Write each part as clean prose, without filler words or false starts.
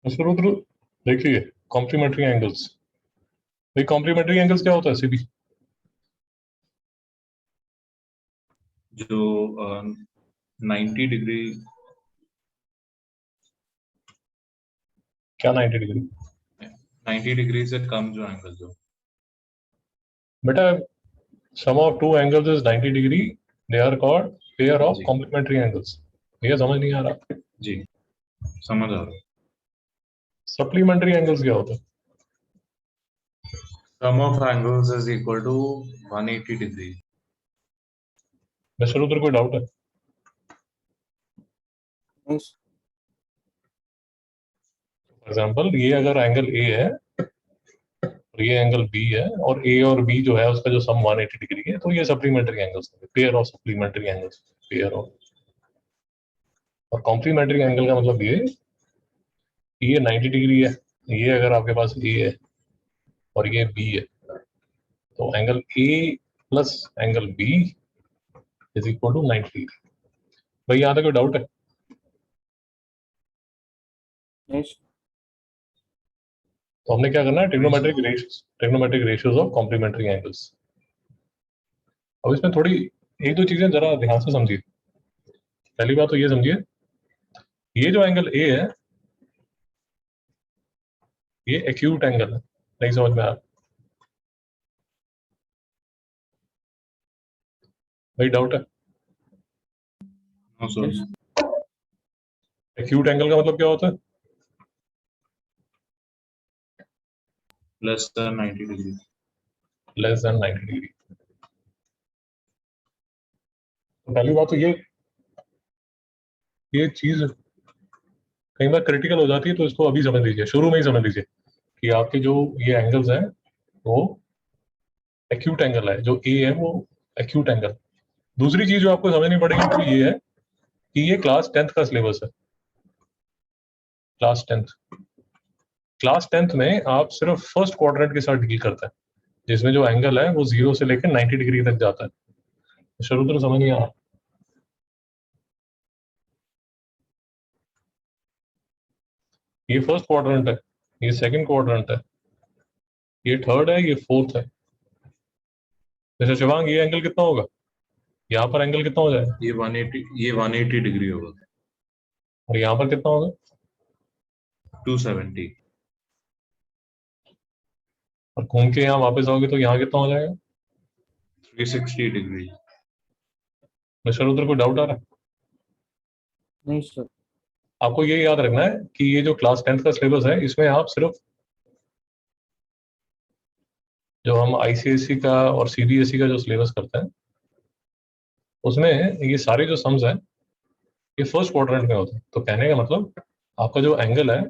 शुरू शुरू देखिए कॉम्प्लीमेंट्री एंगल्स। भाई कॉम्प्लीमेंट्री एंगल्स क्या होता है सीबी? जो 90 डिग्री क्या 90 डिग्री? 90 डिग्री से कम जो एंगल जो बेटा sum of two angles is 90 degree, they are called pair of जी कॉम्प्लीमेंट्री एंगल्स। ये समझ नहीं आ रहा। जी समझ आ रहा है। सप्लीमेंट्री एंगल्स क्या होता है? Sum of angles is equal to 180 degree. Mister उधर कोई डाउट है? फॉर एग्जाम्पल ये अगर एंगल ए है और ये एंगल बी है और ए और बी जो है उसका जो सम 180 डिग्री है, तो ये सप्लीमेंट्री एंगल्स है, pair of supplementary angles, pair of. और कॉम्प्लीमेंट्री एंगल का मतलब ये 90 डिग्री है, ये अगर आपके पास ए है और ये बी है, तो angle A plus angle B is equal to 90 degree. भाई यहाँ तक कोई डाउट है? तो हमने क्या करना है, trigonometric ratios of complementary angles. अब इसमें थोड़ी एक दो चीजें जरा ध्यान से समझिए। पहली बात तो ये समझिए, ये जो एंगल ए है ये एक्यूट एंगल है। नहीं समझ में आ रहा? भाई डाउट है? No sir. एक्यूट एंगल का मतलब क्या होता है? Less than 90 degree. Less then 90 degree. तो पहली बात तो ये चीज कई बार क्रिटिकल हो जाती है, तो इसको अभी समझ लीजिए, शुरू में ही समझ लीजिए कि आपके जो ये एंगल्स हैं वो एक्यूट एंगल है, जो ए है वो एक्यूट एंगल। दूसरी चीज जो आपको समझनी पड़ेगी वो ये है कि ये क्लास 10th का सिलेबस है। क्लास 10th में आप सिर्फ फर्स्ट क्वाड्रेंट के साथ डील करते हैं, जिसमें जो एंगल है वो 0 से लेकर 90 डिग्री तक जाता है। शुरू तो समझ नहीं आ रहा। ये फर्स्ट क्वाड्रेंट है, ये सेकंड क्वाड्रेंट है, ये थर्ड है, ये फोर्थ है। जैसे शिवांग ये एंगल कितना होगा, यहाँ पर एंगल कितना हो जाएगा, ये 180 डिग्री होगा। और यहाँ पर कितना होगा? 270। और घूम के यहाँ वापस आओगे तो यहाँ कितना हो जाएगा? 360 डिग्री। मिस्टर उधर कोई डाउट आ रहा है? नहीं सर। आपको ये याद रखना है कि ये जो क्लास 10th का सिलेबस है इसमें आप सिर्फ जो हम आईसीएसई का और सीबीएसई का जो सिलेबस करते हैं उसमें ये सारे जो सम्स हैं ये फर्स्ट क्वाड्रेंट में होते हैं। तो कहने का मतलब आपका जो एंगल है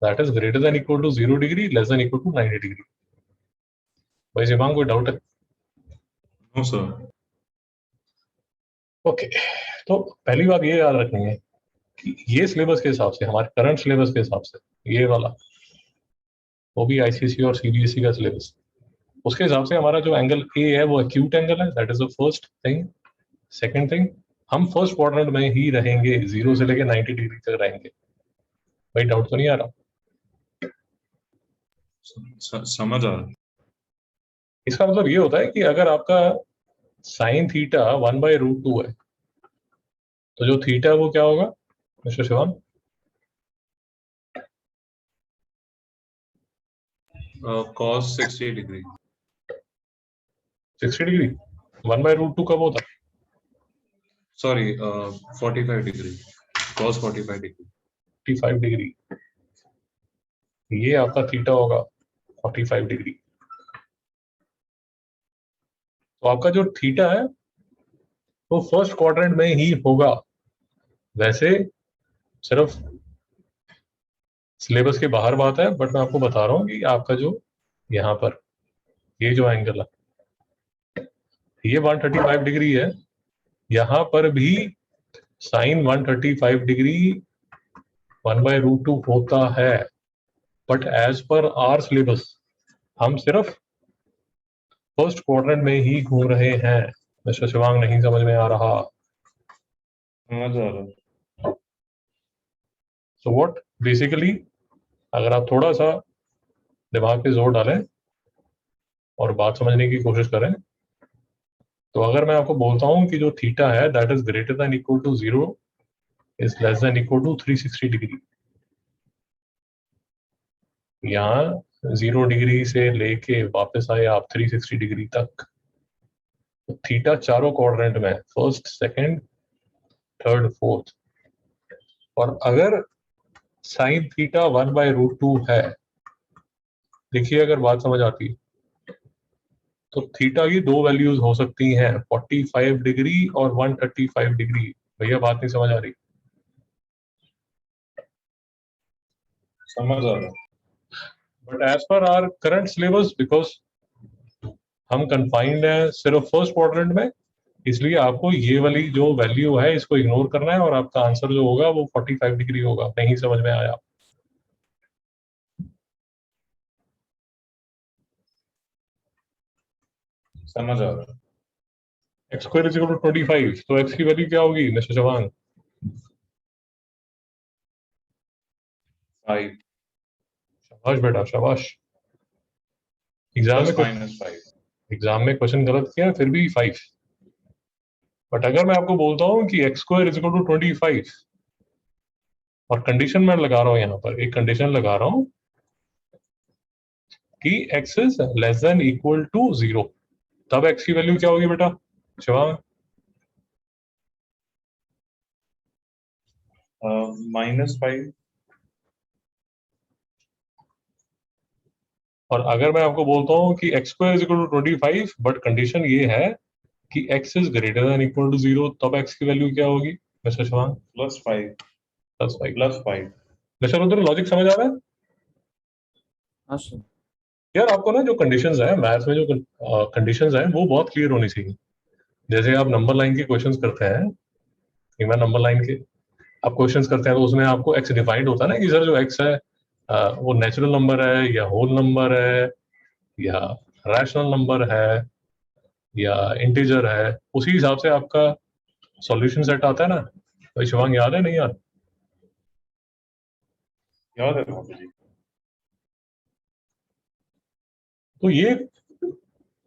that is greater than equal to 0 degree, less than equal to 90 degree. भाई शिवांग कोई डाउट है? No sir. ओके, तो पहली बात ये याद रखनी है कि ये सिलेबस के हिसाब से, हमारे करंट सिलेबस के हिसाब से, ये वाला वो भी आईसीएसई और सीबीएसई का सिलेबस, उसके हिसाब से हमारा जो एंगल ए है वो एक्यूट एंगल है, that is the first thing. Second thing, हम फर्स्ट क्वाड्रेंट में ही रहेंगे, 0 से लेकर 90 डिग्री तक रहेंगे। भाई डाउट तो नहीं आ रहा? समझ आ रहा है। इसका मतलब ये होता है कि अगर आपका साइन थीटा 1/√2 है, तो जो थीटा है वो क्या होगा mister Shivan? Cos 60 degree. 60 degree. 1/√2 कब होता है? Sorry 45 degree. Cos 45 degree. 45 degree. ये आपका थीटा होगा 45 डिग्री। तो आपका जो थीटा है वो फर्स्ट क्वाड्रेंट में ही होगा। वैसे सिर्फ सिलेबस के बाहर बात है, बट मैं आपको बता रहा हूँ कि आपका जो यहाँ पर ये जो एंगल है ये 135 डिग्री है, यहाँ पर भी साइन 135 डिग्री 1/√2 होता है। But as per our syllabus हम सिर्फ फर्स्ट क्वाड्रेंट में ही घूम रहे हैं। मिस्टर शिवांग नहीं समझ में आ रहा? समझ आ रहा है। सो व्हाट बेसिकली, अगर आप थोड़ा सा दिमाग पे जोर डालें और बात समझने की कोशिश करें, तो अगर मैं आपको बोलता हूं कि जो थीटा है that is greater than equal to 0 is less than equal to 360 degree, यहाँ 0 डिग्री से लेके वापस आए आप 360 डिग्री तक, तो थीटा चारों क्वाड्रेंट में, फर्स्ट, सेकंड, थर्ड, फोर्थ, और अगर साइन थीटा 1/√2 है, देखिए अगर बात समझ आती है, तो थीटा की दो वैल्यूज हो सकती हैं, 45 डिग्री और 135 डिग्री। भैया बात नहीं समझ आ रही? समझ आ रहा है। But as per our current syllabus, because हम कंफाइंड है सिर्फ फर्स्ट क्वाड्रेंट में, इसलिए आपको ये वाली जो वैल्यू है इसको इग्नोर करना है और आपका आंसर जो होगा वो 45 डिग्री होगा। नहीं समझ में आया? समझ आ रहा है। X square is equal to 25, तो एक्स की वैल्यू क्या होगी मिस्टर चौहान? 5 शाबाश बेटा, शाबाश। एग्जाम प्लस में माइनस 5। एग्जाम में क्वेश्चन गलत किया फिर भी 5। बट अगर मैं आपको बोलता हूँ कि x square is equal to 25 और कंडीशन मैं लगा रहा हूँ, यहाँ पर एक कंडीशन लगा रहा हूँ कि x is less than equal to 0, तब x की वैल्यू क्या होगी बेटा शिवांग? -5। और अगर मैं आपको बोलता हूँ कि x square is equal to 25 but condition ये है कि x is greater than equal to 0, तब x की वैल्यू क्या होगी मिस्टर शिवांग? +5 +5। +5। मिस्टर उधर लॉजिक समझ आ रहा है? हाँ सर। यार आपको ना जो कंडीशंस है मैथ्स में, जो कंडीशंस हैं वो बहुत क्लियर होनी चाहिए। जैसे आप नंबर लाइन के क्वेश्चंस करते हैं, मैं नंबर लाइन के आप क्वेश्चंस करते हैं, तो उसमें आपको x डिफाइंड होता है ना कि सर जो x है वो नेचुरल नंबर है या होल नंबर है या रैशनल नंबर है या इंटीजर है, उसी हिसाब से आपका सॉल्यूशन सेट आता है ना। भाई शिवांग याद है नहीं याद? याद है बाबू जी। तो ये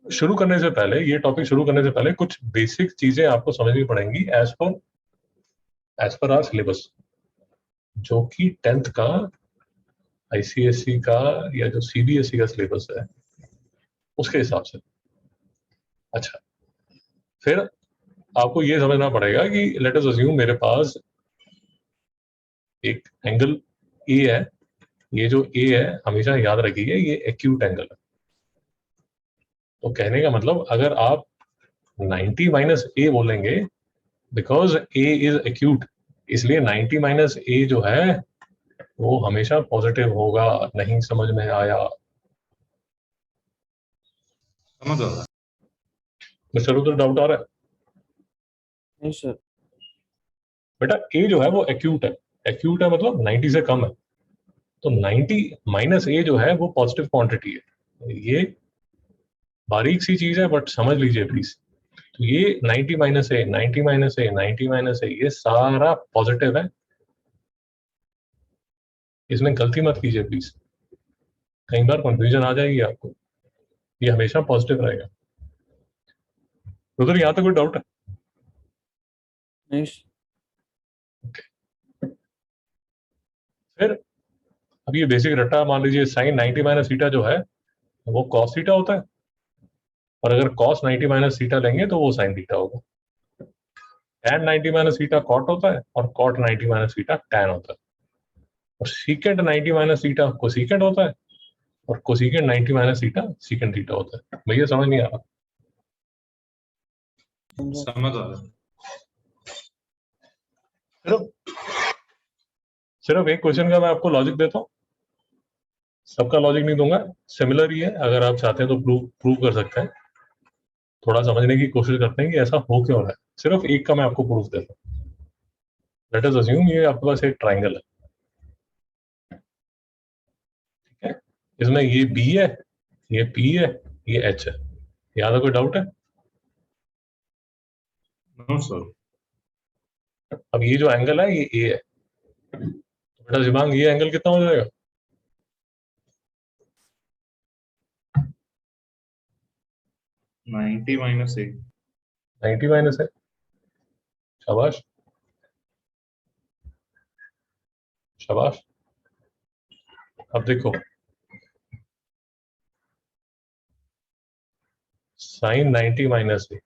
शुरू करने से पहले, ये टॉपिक शुरू करने से पहले कुछ बेसिक चीजें आपको समझनी पड़ेंगी एज पर आवर सिलेबस, जो कि 10th का आईसीएसई का या जो सीबीएसई का सिलेबस है उसके हिसाब से। अच्छा, फिर आपको ये समझना पड़ेगा कि लेट अस अज्यूम मेरे पास एक एंगल ए है, ये जो ए है हमेशा याद रखिए ये एक्यूट एंगल है। तो कहने का मतलब अगर आप 90 माइनस ए बोलेंगे, बिकॉज ए इज एक्यूट, इसलिए 90 माइनस ए जो है वो हमेशा पॉजिटिव होगा। नहीं समझ में आया समझ आ रहा है। मिस्टर? उधर डाउट आ रहा है? नहीं सर। बेटा ए जो है वो एक्यूट है, एक्यूट है मतलब 90 से कम है, तो 90 माइनस ए जो है वो पॉजिटिव क्वांटिटी है। ये बारीक सी चीज है बट समझ लीजिए प्लीज। तो ये 90 माइनस ए, 90 माइनस ए, 90 माइनस ए, ये सारा पॉजिटिव है, इसमें गलती मत कीजिए प्लीज, कई बार कंफ्यूजन आ जाएगी आपको। ये हमेशा पॉजिटिव रहेगा। उधर यहाँ तक कोई डाउट है? नहीं सर। फिर अब ये बेसिक रट्टा मान लीजिए, साइन 90 माइनस थीटा जो है वो कॉस थीटा होता है, और अगर कॉस 90 माइनस थीटा लेंगे तो वो साइन थीटा होगा। tan 90 माइनस थीटा कॉट होता है और कॉट 90 माइनस थीटा tan होता है, और सीकेंट 90 माइनस थीटा कोसीकेंट होता है और cosecant 90 minus theta secant theta होता है। भैया समझ नहीं आ रहा? समझा। समझ आ रहा है। सिर्फ एक क्वेश्चन का मैं आपको लॉजिक देता हूँ, सबका लॉजिक नहीं दूंगा, सिमिलर ही है, अगर आप चाहते हैं तो प्रूव कर सकते हैं। थोड़ा समझने की कोशिश करते हैं कि ऐसा हो क्यों रहा है। सिर्फ एक का मैं आपको प्रूफ देता हूँ। लेट अस अज्यूम ये आपके पास एक ट्राइंगल है, ठीक है? इसमें ये बी है, ये पी है, ये एच है। यहाँ कोई डाउट है? No sir. अब ये जो एंगल है ये ए है, बेटा शिवांग ये एंगल कितना हो जाएगा? 90 minus A. 90 माइनस है। शाबाश शाबाश। अब देखो साइन 90 माइनस है,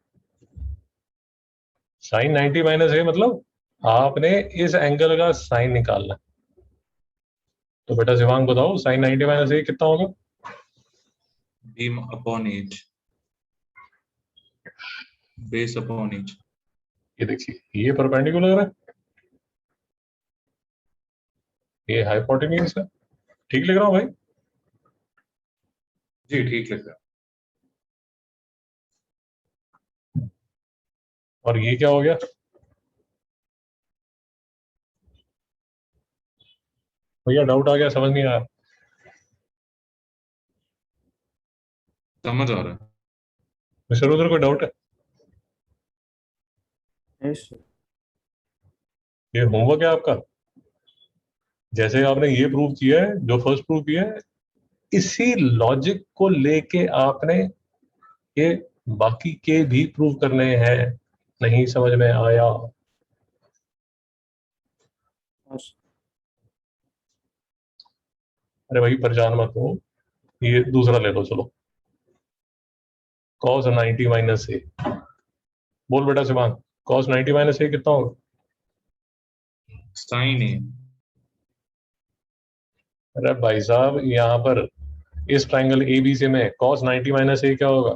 साइन 90 माइनस है मतलब आपने इस एंगल का साइन निकालना है। तो बेटा शिवांग बताओ साइन 90 माइनस है कितना होगा? B upon H. Base upon H. ये देखिए ये परपेंडिकुलर है, ये हाइपोटेन्यूज है। ठीक लिख रहा हूं भाई? जी ठीक लग रहा है। और ये क्या हो गया? भैया डाउट आ गया, समझ नहीं आया। समझ आ रहा है। मिस्टर उधर कोई डाउट है? नहीं सर। ये होमवर्क है आपका। जैसे आपने ये प्रूव किया है, जो फर्स्ट प्रूव किया है, इसी लॉजिक को लेके आपने ये बाकी के भी प्रूव करने हैं। नहीं समझ में आया? हाँ सर। अरे भाई परेशान मत हो, ये दूसरा ले लो चलो। cos 90 माइनस ए। बोल बेटा शिवांग cos 90 माइनस ए कितना होगा? Sin A. अरे भाई साहब यहाँ पर इस ट्राइंगल एबीसी में cos 90 माइनस ए क्या होगा?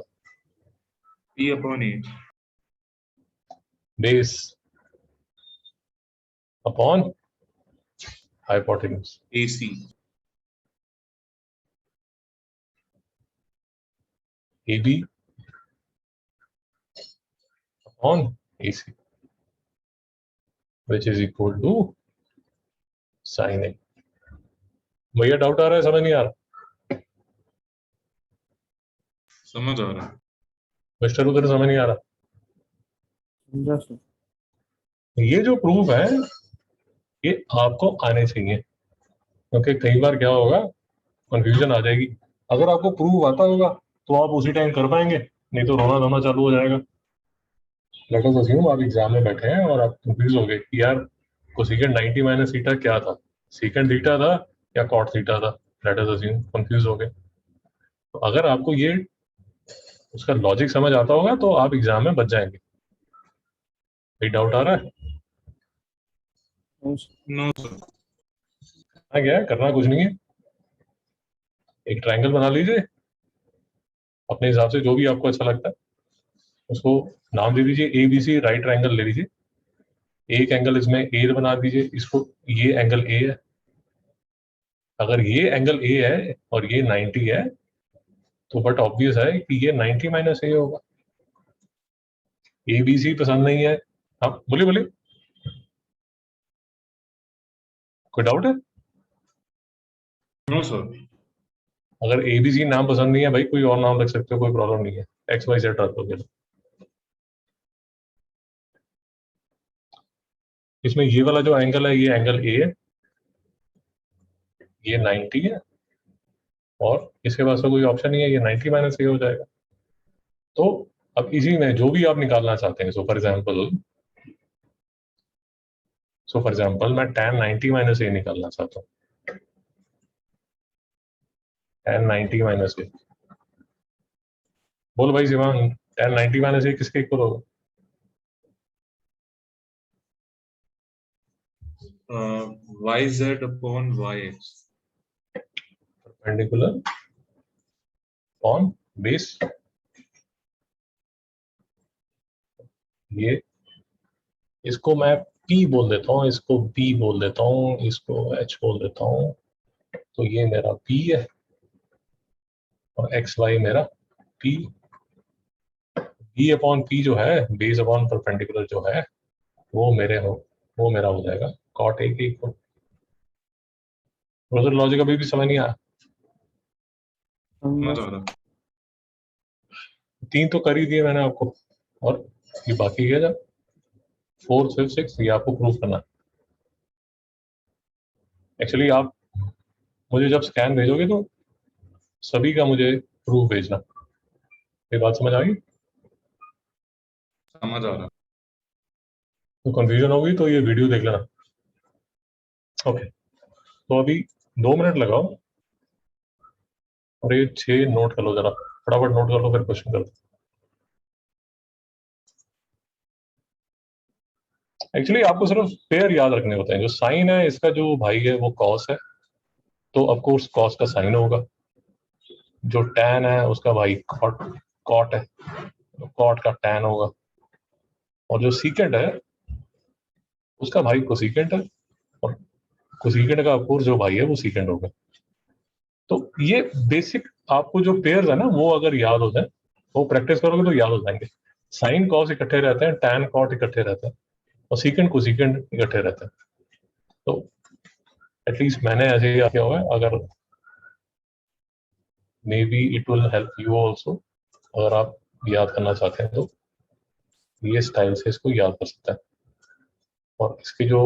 B upon H. Base upon hypotenuse. AC. AB upon AC which is equal to sin A। भैया डाउट आ रहा है, समझ नहीं आ रहा? समझ आ रहा है। मिस्टर उधर समझ नहीं आ रहा? समझा सर। ये जो प्रूफ है ये आपको आने चाहिए, क्योंकि कई बार क्या होगा कंफ्यूजन आ जाएगी। अगर आपको प्रूफ आता होगा तो आप उसी टाइम कर पाएंगे, नहीं तो रोना धोना चालू हो जाएगा। लेट अस अज्यूम आप एग्जाम में बैठे हैं और आप कंफ्यूज हो गए कि यार कोसेकेंट 90 माइनस थीटा क्या था, सेकेंड थीटा था या कॉट थीटा था। लेट अस अज्यूम कंफ्यूज हो गए। तो अगर आपको ये उसका लॉजिक समझ आता होगा तो आप एग्जाम में बच जाएंगे। कोई डाउट आ रहा है? नहीं सर। No sir. हाँ क्या है, करना कुछ नहीं है। एक ट्रायंगल बना लीजिए अपने हिसाब से, जो भी आपको अच्छा लगता है उसको नाम दे दीजिए। A B C right triangle ले लीजिए, एक एंगल इसमें ए बना दीजिए इसको, ये एंगल ए है। अगर ये एंगल ए है और ये 90 है तो बट ऑब्वियस है कि ये 90 माइनस ए होगा। ए बी सी पसंद नहीं है? हाँ बोलिए बोलिए, कोई डाउट है? No sir. अगर ए बी सी नाम पसंद नहीं है भाई, कोई और नाम रख सकते हो, कोई प्रॉब्लम नहीं है। एक्स वाई जेड रख दोगे। इसमें ये वाला जो एंगल है ये एंगल ए है, ये 90 है, और इसके पास तो कोई ऑप्शन नहीं है, ये 90 माइनस ए हो जाएगा। तो अब इसी में जो भी आप निकालना चाहते हैं, सो फॉर एग्जाम्पल मैं tan 90 माइनस ए निकालना चाहता हूँ। tan 90 माइनस ए, बोल भाई शिवांग tan 90 माइनस ए किसके इक्वल होगा? YZ upon YX. Perpendicular on base, ये इसको मैं P बोल देता हूँ, इसको B बोल देता हूँ, इसको H बोल देता हूँ। तो ये मेरा P है और XY मेरा P। B अपॉन P जो है, बेस अपॉन परपेंडिकुलर जो है, वो मेरा हो जाएगा cot A के इक्वल। उधर लॉजिक अभी भी समझ नहीं आया? समझा समझ आ सर। रहा है। 3 तो कर ही दिए मैंने आपको, और ये बाकी है जब 4th 5th 6th ये आपको प्रूफ करना है। एक्चुअली आप मुझे जब स्कैन भेजोगे तो सभी का मुझे प्रूफ भेजना। ये बात समझ आ गई? समझ आ रहा। तो कंफ्यूजन होगी तो ये वीडियो देख लेना। ओके, तो अभी 2 मिनट लगाओ और ये 6 नोट कर लो, जरा फटाफट नोट कर लो, फिर क्वेश्चन कर दो। एक्चुअली आपको सिर्फ पेयर याद रखने होते हैं। जो साइन है इसका जो भाई है वो कॉस है, तो ऑफ कोर्स कॉस का साइन होगा। जो टैन है उसका भाई कॉट कॉट है, तो कॉट का टैन होगा। और जो सीकेंट है उसका भाई कोसीकेंट है, और कोसीकेंट का ऑफ कोर्स जो भाई है वो सीकेंट होगा। तो ये बेसिक आपको जो पेयर्स है ना वो अगर याद हो जाए, वो प्रैक्टिस करोगे तो याद हो जाएंगे। साइन कॉस इकट्ठे रहते हैं, टैन कॉट इकट्ठे रहते हैं, और सीकेंट कोसीकेंट इकट्ठे रहते हैं। तो एटलीस्ट मैंने ऐसे ही याद किया हुआ है। अगर may be it will help you also, अगर आप याद करना चाहते हैं तो ये स्टाइल से इसको याद कर सकते हैं। और इसके जो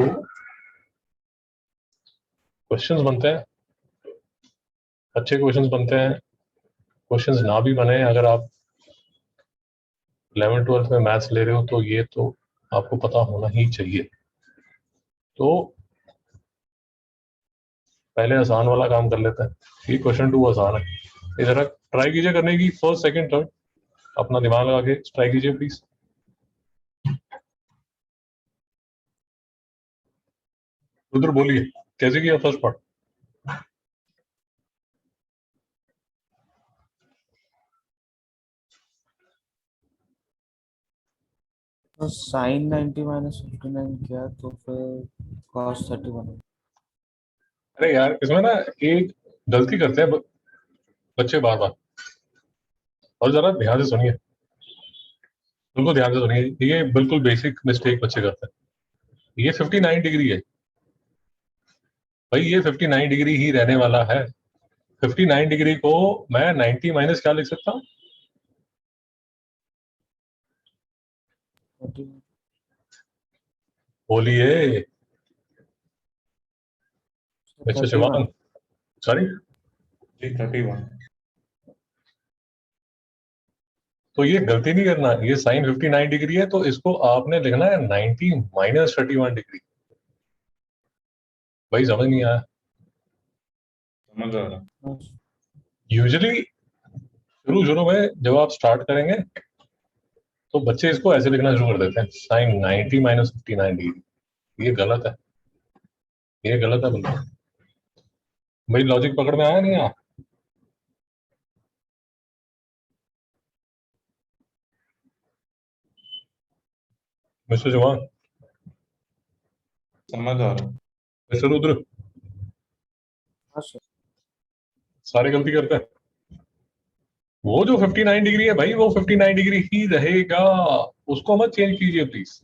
क्वेश्चंस बनते हैं, अच्छे क्वेश्चंस बनते हैं। क्वेश्चंस ना भी बने, अगर आप 11th-12th में मैथ्स ले रहे हो तो ये तो आपको पता होना ही चाहिए। तो पहले आसान वाला काम कर लेते हैं। ये क्वेश्चन 2 आसान है, इधर ट्राई कीजिए करने की, फर्स्ट सेकंड थर्ड अपना दिमाग लगा के ट्राई कीजिए प्लीज। उधर बोलिए कैसे किया फर्स्ट पार्ट। तो साइन 90 माइनस 59 किया तो फिर कॉस 31। अरे यार इसमें ना एक गलती करते हैं बच्चे बार बार, और जरा ध्यान से सुनिए, बिल्कुल ध्यान से सुनिए। ये बिल्कुल बेसिक मिस्टेक बच्चे करते हैं। ये 59 डिग्री है भाई, ये 59 डिग्री ही रहने वाला है। 59 डिग्री को मैं 90 माइनस क्या लिख सकता हूँ? 31। बोलिए मिस्टर शिवान, सॉरी। 31। तो ये गलती नहीं करना, ये साइन 59 डिग्री है तो इसको आपने लिखना है 90 माइनस 31 डिग्री। भाई समझ नहीं आया? समझ आ रहा। यूजुअली शुरू शुरू में जब आप स्टार्ट करेंगे तो बच्चे इसको ऐसे लिखना शुरू कर देते हैं, साइन 90 माइनस 59 डिग्री। ये गलत है, ये गलत है बिल्कुल। भाई लॉजिक पकड़ में आया नहीं आया? मिस्टर चौहान, समझ आ रहा। मिस्टर रुद्र, हाँ सर। सारे गलती करते हैं। वो जो 59 डिग्री है भाई वो 59 डिग्री ही रहेगा, उसको मत चेंज कीजिए प्लीज।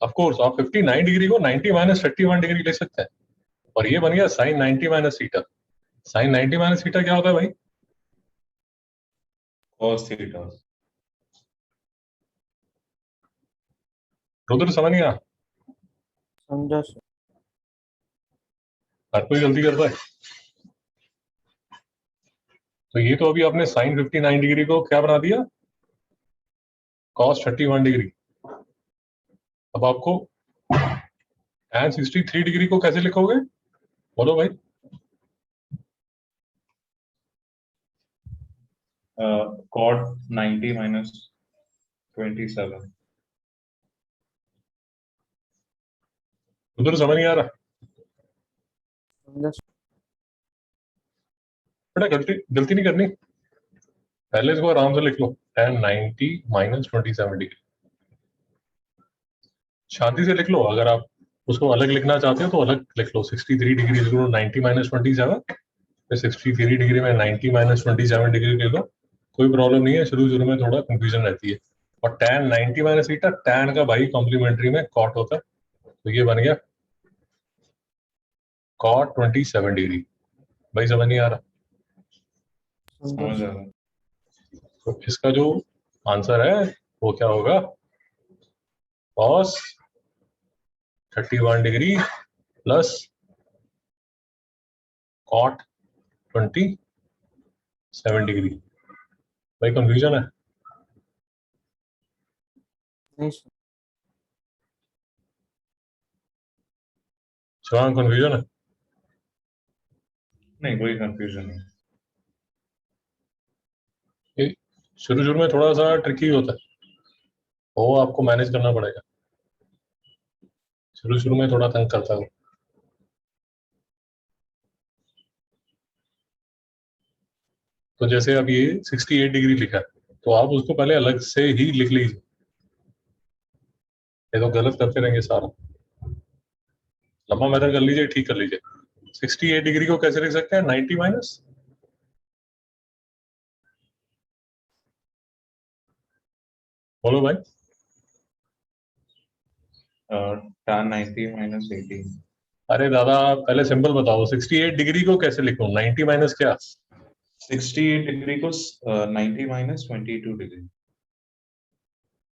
ऑफ कोर्स आप 59 डिग्री को 90 माइनस 31 डिग्री ले सकते हैं, और ये बन गया sine 90 minus theta. Sine 90 minus theta क्या होता है भाई? Cos theta. रुद्र समझ नहीं आया? समझा सर। हर कोई गलती करता है। तो ये तो अभी आपने साइन 59 डिग्री को क्या बना दिया? Cos 31 degree. अब आपको tan 63 डिग्री को कैसे लिखोगे? बोलो भाई। Cot 90 minus 27। उधर समझ नहीं आ रहा? समझा सर। बेटा गलती गलती नहीं करनी, पहले इसको आराम से लिख लो, tan 90 माइनस 27 डिग्री। शांति से लिख लो। अगर आप उसको अलग लिखना चाहते हो तो अलग लिख लो, 63 डिग्री इज 90 माइनस 27, फिर 63 डिग्री में 90 माइनस 27 डिग्री ले लो, कोई प्रॉब्लम नहीं है। शुरू शुरू में थोड़ा कंफ्यूजन रहती है। और tan 90 माइनस थीटा, tan का भाई कॉम्प्लीमेंट्री में cot होता है, तो ये बन गया cot 27 डिग्री। भाई समझ नहीं आ रहा? समझा समझ आ सर। रहा। तो इसका जो आंसर है वो क्या होगा? cos 31 degree plus cot 27 degree. भाई कंफ्यूजन है? नहीं सर। शिवांग कंफ्यूजन है? नहीं, कोई कंफ्यूजन नहीं। शुरू शुरू में थोड़ा सा ट्रिकी होता है, वो आपको मैनेज करना पड़ेगा। शुरू शुरू में थोड़ा तंग करता है। तो जैसे अब ये 68 डिग्री लिखा है, तो आप उसको पहले अलग से ही लिख लीजिए, ये तो गलत करते रहेंगे सारा। लंबा मेथड कर लीजिए, ठीक कर लीजिए। 68 डिग्री को कैसे लिख सकते हैं? 90 माइनस, बोलो भाई। tan 90 minus 18। अरे दादा पहले सिंपल बताओ, 68 डिग्री को कैसे लिखूं? 90 माइनस क्या? 68 डिग्री को 90 minus 22 डिग्री।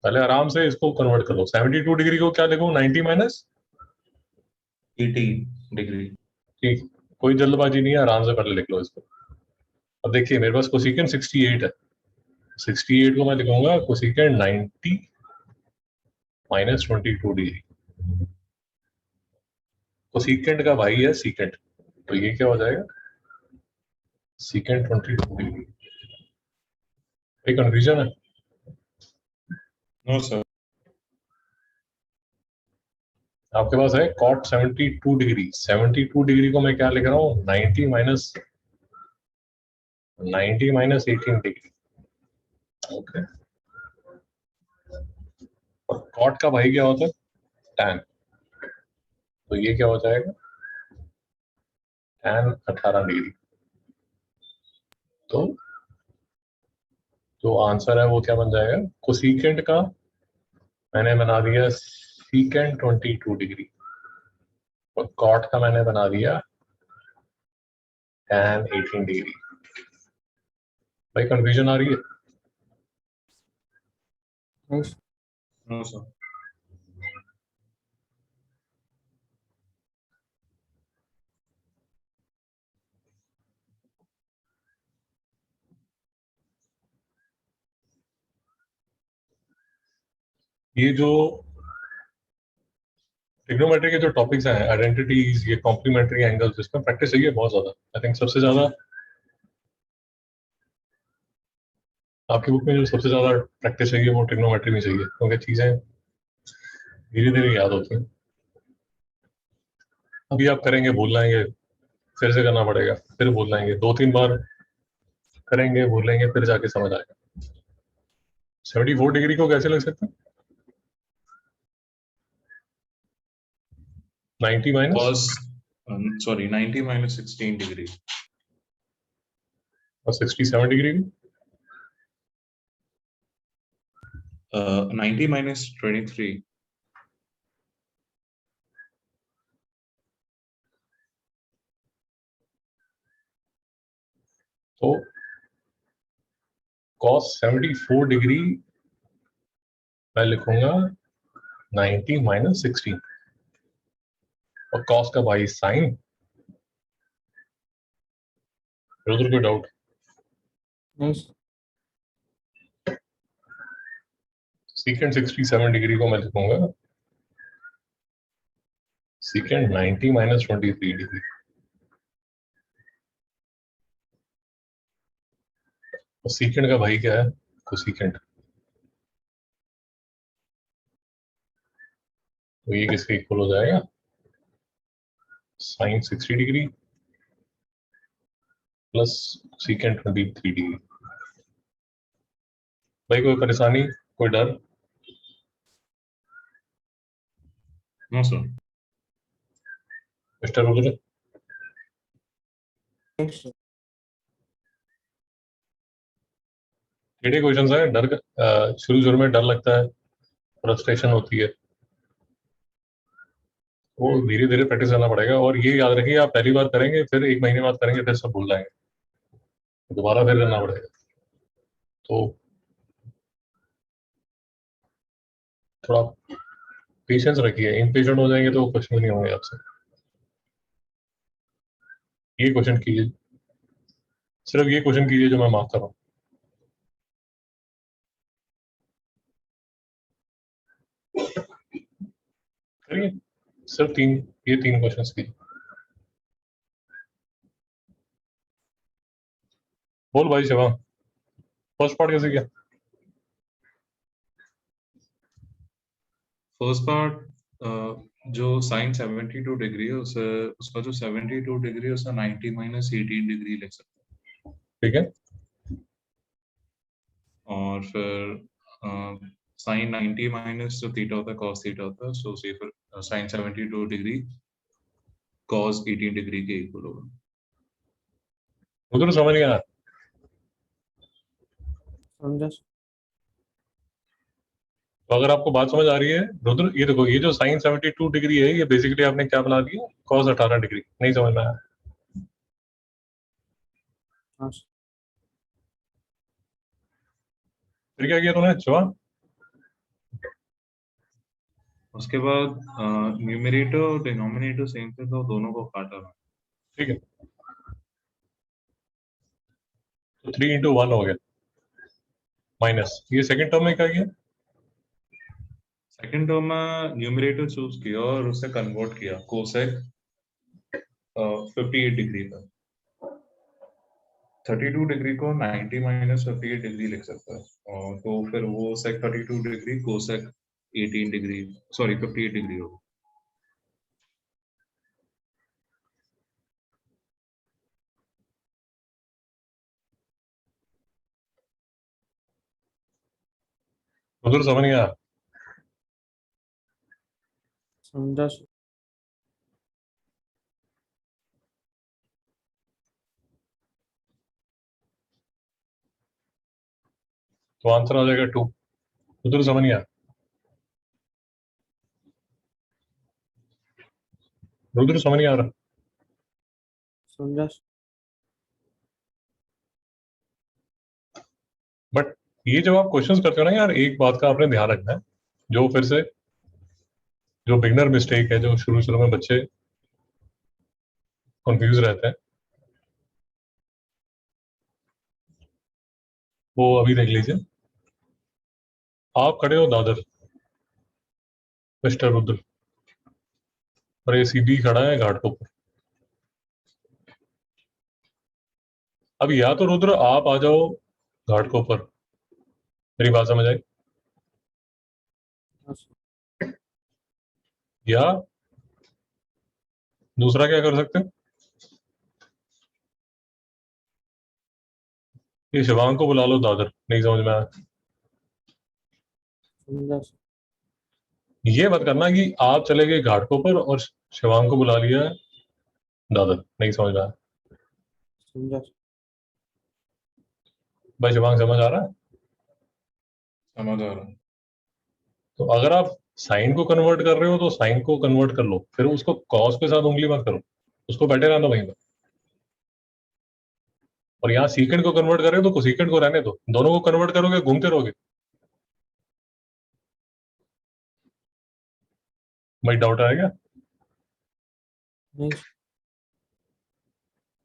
पहले आराम से इसको कन्वर्ट कर लो। 72 डिग्री को क्या लिखूं? 90 माइनस 18 डिग्री। ठीक, कोई जल्दबाजी नहीं है, आराम से पहले लिख लो इसको। अब देखिए मेरे पास कोसिकेंट 68 है, 68 को मैं लिखूंगा कोसिकेंट 90 माइनस 22 डिग्री। कोसिकेंट का भाई है सीकेंट, तो ये क्या हो जाएगा? Secant 22 degree. कोई कंफ्यूजन है? No sir. आपके पास है कॉट 72 डिग्री। 72 डिग्री को मैं क्या लिख रहा हूँ? 90 माइनस 18 डिग्री। ओके, और कॉट का भाई क्या होता है? टैन, तो ये क्या हो जाएगा? Tan 18 degree. तो जो आंसर है वो क्या बन जाएगा? कोसिकेंट का मैंने बना दिया सीकेंट 22 डिग्री, और कॉट का मैंने बना दिया टैन 18 डिग्री। भाई कंफ्यूजन आ रही है? नहीं सर। No sir. ये जो ट्रिग्नोमेट्री के जो टॉपिक्स हैं, आइडेंटिटीज, ये कॉम्प्लीमेंट्री एंगल्स, इसमें प्रैक्टिस चाहिए बहुत ज्यादा। आई थिंक सबसे ज्यादा आपकी बुक में जो सबसे ज्यादा प्रैक्टिस चाहिए वो ट्रिग्नोमेट्री में चाहिए, क्योंकि चीजें धीरे धीरे याद होती हैं। अभी आप करेंगे भूल जाएंगे, फिर से करना पड़ेगा, फिर भूल जाएंगे, 2-3 बार करेंगे भूल लेंगे, फिर जाके समझ आएगा। 74 डिग्री को कैसे लग सकता है? 90 minus, cos sorry 90 minus 16 degree. और 67 डिग्री को 90 minus 23। तो cos 74 डिग्री मैं लिखूंगा 90 माइनस 16, और cos का भाई साइन। उधर कोई डाउट? नहीं सर। सीकेंट 67 डिग्री को मैं लिखूंगा सीकेंट 90 माइनस 23 डिग्री, और सीकेंट का भाई क्या है? कोसिकेंट। तो ये किसके इक्वल हो जाएगा? Sine 60 degree plus secant 23 degree. भाई कोई परेशानी, कोई डर? No sir. मिस्टर रुद्र, नहीं सर। टेढ़े क्वेश्चन है, डर शुरू शुरू में डर लगता है, फ्रस्ट्रेशन होती है, वो धीरे धीरे प्रैक्टिस करना पड़ेगा। और ये याद रखिए, आप पहली बार करेंगे, फिर 1 महीने बाद करेंगे, फिर सब भूल जाएंगे, दोबारा फिर करना पड़ेगा। तो थोड़ा पेशेंस रखिए, इम्पेशेंट हो जाएंगे तो क्वेश्चन नहीं होंगे आपसे। ये क्वेश्चन कीजिए, सिर्फ ये क्वेश्चन कीजिए जो मैं मार्क कर रहा हूँ। करिए, सिर्फ ये तीन क्वेश्चन कीजिए। बोल भाई शिवा, फर्स्ट पार्ट कैसे किया? फर्स्ट पार्ट जो साइन 72 डिग्री है उसे उसका जो 72 डिग्री है उसका 90 माइनस 18 डिग्री लिख सकते ठीक है, हैं। और फिर साइन 90 माइनस जो थीटा होता है कॉस थीटा होता है, सो से फिर साइन 72 डिग्री कॉस 18 डिग्री के इक्वल होगा। उधर समझ गया? समझा। तो अगर आपको बात समझ आ रही है रुद्र, ये देखो, ये जो साइन 72 डिग्री है ये बेसिकली आपने क्या बना दिया, कॉस 18 डिग्री। नहीं समझ में आया? हाँ फिर क्या किया तूने शिवा? उसके बाद न्यूमरेटर और डिनोमिनेटर सेम थे तो दोनों को काटा। ठीक है, तो 3 into 1 हो गया माइनस, ये सेकंड टर्म में क्या किया? सेकंड टर्म में न्यूमरेटर चूज किया और उसे कन्वर्ट किया कोसेक 58 डिग्री का। 32 डिग्री को 90 माइनस 58 डिग्री लिख सकता है, और तो फिर वो सेक 32 degree cosec 18 degree, sorry 58 degree होगा। रुद्र समझ गया? समझा। तो आंसर आ जाएगा 2। रुद्र समझ गया? रुद्र समझ नहीं आ रहा? समझा। बट ये जब आप क्वेश्चंस करते हो ना यार, एक बात का आपने ध्यान रखना है, जो फिर से जो बिगनर मिस्टेक है, जो शुरू शुरू में बच्चे कंफ्यूज रहते हैं, वो अभी देख लीजिए। आप खड़े हो दादर, मिस्टर रुद्र, और ये सीबी खड़ा है घाट के ऊपर। अब या तो रुद्र आप आ जाओ घाट के ऊपर, मेरी बात समझ आई? या दूसरा क्या कर सकते हैं, ये शिवांग को बुला लो दादर। नहीं समझ में आया? समझा। ये मत करना कि आप चले गए घाट के ऊपर और शिवांग को बुला लिया दादर। नहीं समझ में आया? समझा। भाई शिवांग समझ आ रहा है? समझ आ रहा है। तो अगर आप साइन को कन्वर्ट कर रहे हो तो साइन को कन्वर्ट कर लो, फिर उसको कॉस के साथ उंगली मत करो, उसको बैठे रहना वहीं पर। और यहाँ सीकेंड को कन्वर्ट कर रहे हो तो कोसीकेंड को रहने दो, दोनों को कन्वर्ट करोगे घूमते रहोगे। भाई डाउट आएगा? नहीं।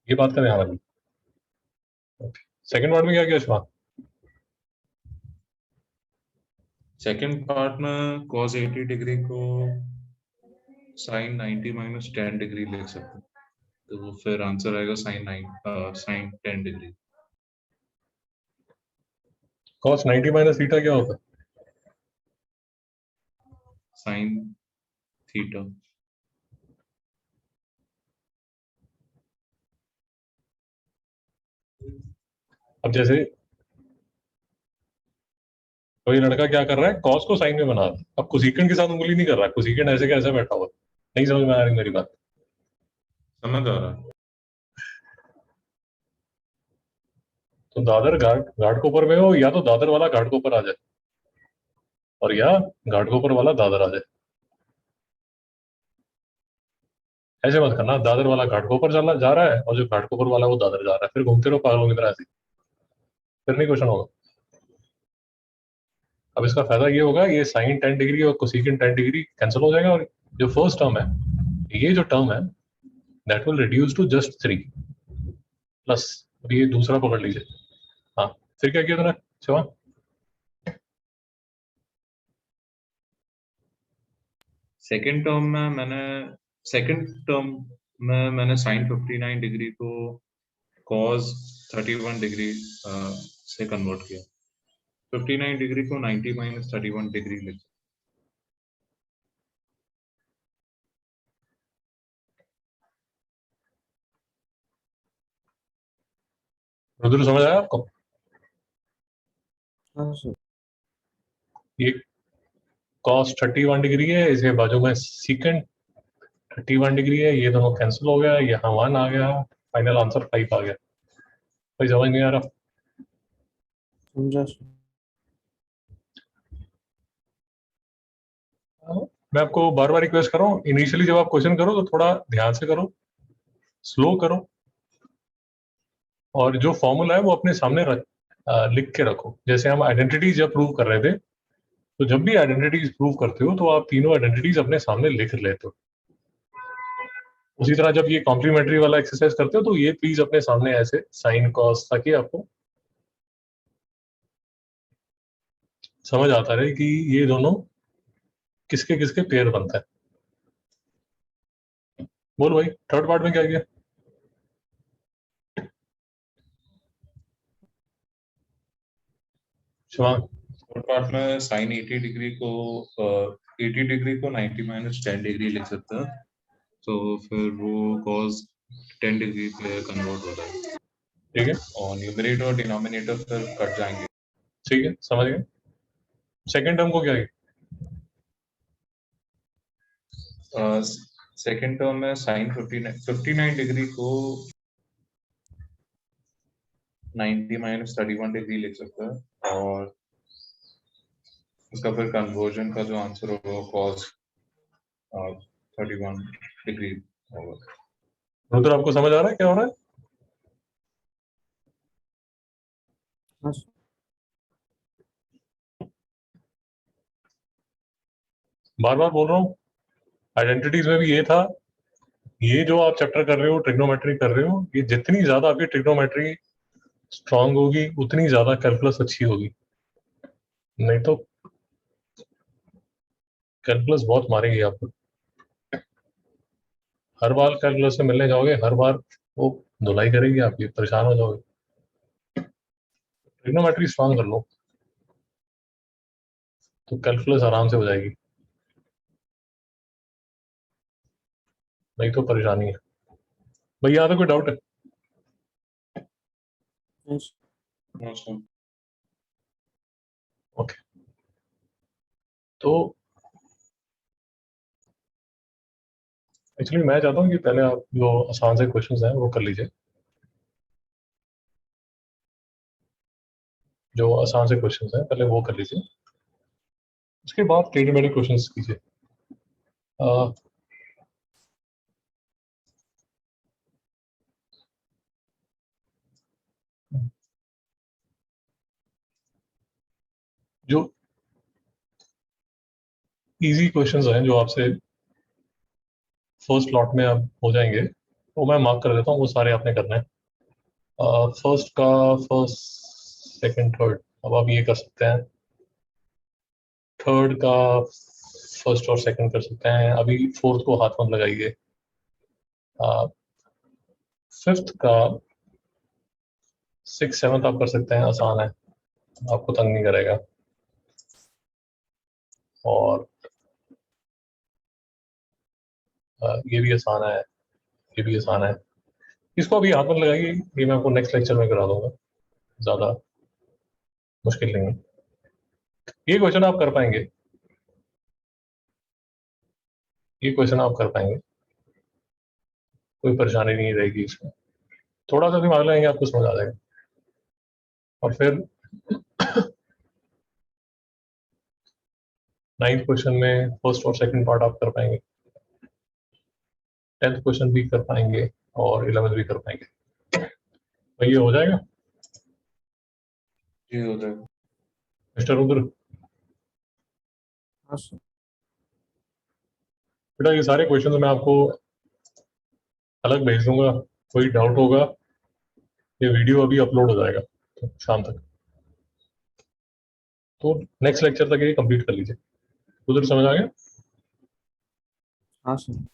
ये बात का ध्यान रखना। सेकंड वर्ड में क्या किया शिवांग? सेकंड पार्ट में cos 80 डिग्री को साइन 90 माइनस 10 डिग्री लिख सकते हैं, तो वो फिर आंसर आएगा sine 10 degree. Cos 90 minus theta क्या होता है? Sine theta. अब जैसे कोई लड़का क्या कर रहा है, कॉस को साइन में बना रहा है, अब कोसीकेंड के साथ उंगली नहीं कर रहा है, कोसीकेंड ऐसे कैसे बैठा हुआ है। नहीं समझ में आ रही मेरी बात? समझ आ रहा है। तो दादर घाट घाट के ऊपर में हो, या तो दादर वाला घाट के ऊपर आ जाए और या घाट के ऊपर वाला दादर आ जाए। ऐसे मत करना, दादर वाला घाट के ऊपर चला जा रहा है और जो घाट के ऊपर वाला है वो दादर जा रहा है, फिर घूमते रहो पागलों की तरह ऐसे, फिर नहीं क्वेश्चन होगा। अब इसका फायदा ये होगा, ये साइन 10 डिग्री और कोसेकेंट 10 डिग्री कैंसिल हो जाएगा, और जो फर्स्ट टर्म है, ये जो टर्म है, that will reduce to just 3 plus, अब ये दूसरा पकड़ लीजिए। हाँ, फिर क्या किया तूने शिवा? सेकंड टर्म में मैंने साइन 59 डिग्री को कॉस 31 डिग्री से कन्वर्ट किया। 59 डिग्री को 90 माइनस 31 डिग्री लिख। रुद्र समझ आया आपको? हाँ सर। ये cos 31 डिग्री है, इसे बाजू में secant 31 डिग्री है, ये दोनों कैंसिल हो गया, यहाँ 1 आ गया, फाइनल आंसर 5 आ गया। कोई समझ नहीं आ रहा? समझा सर। मैं आपको बार बार रिक्वेस्ट कर रहा हूँ, इनिशियली जब आप क्वेश्चन करो तो थोड़ा ध्यान से करो, स्लो करो, और जो फॉर्मूला है वो अपने सामने लिख के रखो। जैसे हम आइडेंटिटीज जब प्रूव कर रहे थे, तो जब भी आइडेंटिटीज प्रूव करते हो तो आप तीनों आइडेंटिटीज अपने सामने लिख लेते हो। उसी तरह जब ये कॉम्प्लीमेंट्री वाला एक्सरसाइज करते हो तो ये प्लीज अपने सामने ऐसे साइन कॉस, ताकि आपको समझ आता रहे कि ये दोनों किसके किसके पेयर बनता है। बोल भाई, थर्ड पार्ट में क्या किया? शिवांग? थर्ड पार्ट में साइन 80 डिग्री को 80 डिग्री को 90 माइनस 10 डिग्री लिख सकते हैं, तो फिर वो cos 10 डिग्री पे कन्वर्ट हो जाएगा। ठीक है, और न्यूमरेटर और डिनोमिनेटर फिर कट जाएंगे। ठीक है, समझ गए। सेकेंड टर्म को क्या किया? सेकेंड टर्म में साइन 59 डिग्री को 90 माइनस 31 डिग्री लिख सकते हैं, और उसका फिर कन्वर्जन का जो आंसर होगा वो cos 31 डिग्री होगा। रुद्र, आपको समझ आ रहा है क्या हो रहा है? हाँ सर। बार बार बोल रहा हूँ, आइडेंटिटीज में भी ये था। ये जो आप चैप्टर कर रहे हो, ट्रिग्नोमेट्री कर रहे हो, ये जितनी ज्यादा आपकी ट्रिग्नोमेट्री स्ट्रांग होगी उतनी ज्यादा कैलकुलस अच्छी होगी, नहीं तो कैलकुलस बहुत मारेगी आपको। हर बार कैलकुलस से मिलने जाओगे, हर बार वो धुलाई करेगी आपकी, परेशान हो जाओगे। ट्रिग्नोमेट्री स्ट्रांग कर लो तो कैलकुलस आराम से हो जाएगी, नहीं तो परेशानी है। भैया, यहाँ पे कोई डाउट है? नहीं सर। ओके, तो एक्चुअली मैं चाहता हूँ कि पहले आप जो आसान से क्वेश्चंस हैं वो कर लीजिए, जो आसान से क्वेश्चंस हैं पहले वो कर लीजिए, उसके बाद टेढ़े मेढ़े क्वेश्चंस कीजिए। जो इजी क्वेश्चंस हैं जो आपसे फर्स्ट लॉट में अब हो जाएंगे, वो मैं मार्क कर देता हूँ, वो सारे आपने करना है। फर्स्ट का फर्स्ट, सेकंड, थर्ड, अब आप ये कर सकते हैं। थर्ड का फर्स्ट और सेकंड कर सकते हैं, अभी फोर्थ को हाथ मत लगाइए। फिफ्थ का सिक्स सेवन्थ आप कर सकते हैं, आसान है, आपको तंग नहीं करेगा। और ये भी आसान है, ये भी आसान है। इसको अभी हाथ मत लगाइए, ये मैं आपको नेक्स्ट लेक्चर में करा दूंगा, ज़्यादा मुश्किल नहीं है। ये क्वेश्चन आप कर पाएंगे, ये क्वेश्चन आप कर पाएंगे, कोई परेशानी नहीं रहेगी इसमें। थोड़ा सा दिमाग लगाएंगे आपको समझ आ जाएगा। और फिर नाइन्थ क्वेश्चन में फर्स्ट और सेकंड पार्ट आप कर पाएंगे, 10th क्वेश्चन भी कर पाएंगे, और 11th भी कर पाएंगे। तो ये हो जाएगा जी हो जाएगा। मिस्टर रुद्र। हाँ सर। बेटा ये सारे क्वेश्चन मैं आपको अलग भेज दूंगा, कोई डाउट होगा ये वीडियो अभी अपलोड हो जाएगा शाम तक, तो नेक्स्ट लेक्चर तक ये कंप्लीट कर लीजिए। उधर समझ आ गया? हाँ सर।